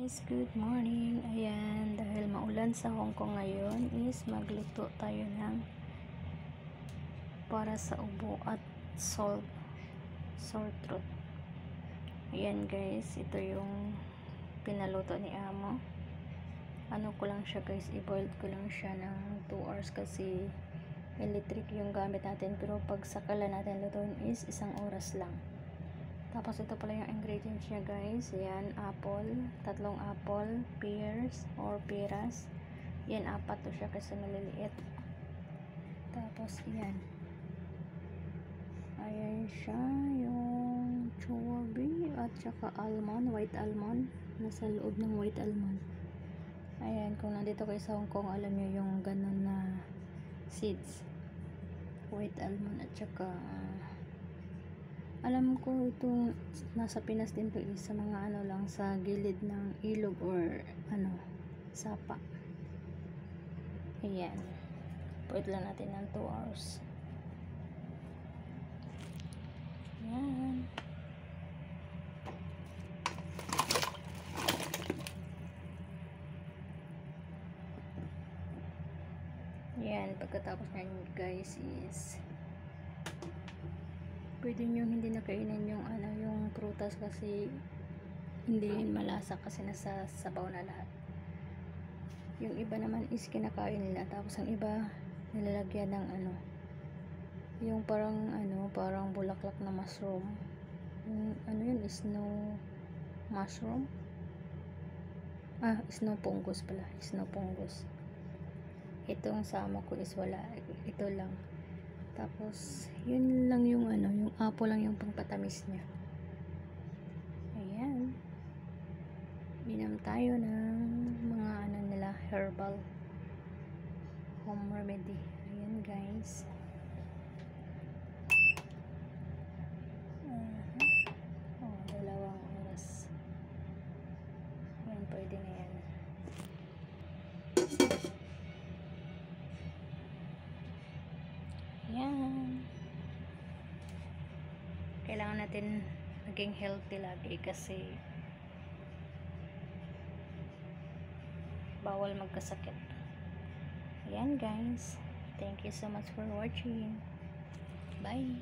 Guys, good morning. Ayan, dahil maulan sa Hong Kong ngayon is magluto tayo ng para sa ubo at sore throat. Ayan guys, ito yung pinaluto ni Amo. Ano ko lang siya guys, i-boiled ko lang siya ng 2 hours kasi electric yung gamit natin, pero pag sakala natin lutuin is 1 oras lang. Tapos ito pala yung ingredients niya guys. Yan, apple, 3 apple, pears or peras. Yan, 4 to siya kasi maliliit. Tapos yan. Ayan siya, yung chorby at saka almond, white almond. Nasa loob ng white almond. Ayan, kung nandito kayo sa Hong Kong, alam nyo yung ganun na seeds. White almond at saka alam ko ito nasa Pinas din to sa mga ano lang sa gilid ng ilog or ano sapa. Ayan, pwede lang natin ng 2 hours. Ayan, ayan, pagkatapos nyan guys is pwede nyo hindi na kainin yung ano, yung prutas kasi hindi yun malasa kasi nasa sabaw na lahat. Yung iba naman is kinakain nila, tapos ang iba nilalagyan ng ano, yung parang ano, parang bulaklak na mushroom. Yung ano yun, snow mushroom. Snow fungus pala, snow fungus. Itong sama ko is wala, ito lang. Tapos, yun lang yung ano, yung apple lang yung pangpatamis niya. Ayan. Inom tayo ng mga ano nila, herbal home remedy. Ayan guys. Oh, 2 oras. Ayan, pwede na yan. Ayan. Kailangan natin maging healthy lagi kasi bawal magkasakit. Ayan guys. Thank you so much for watching. Bye.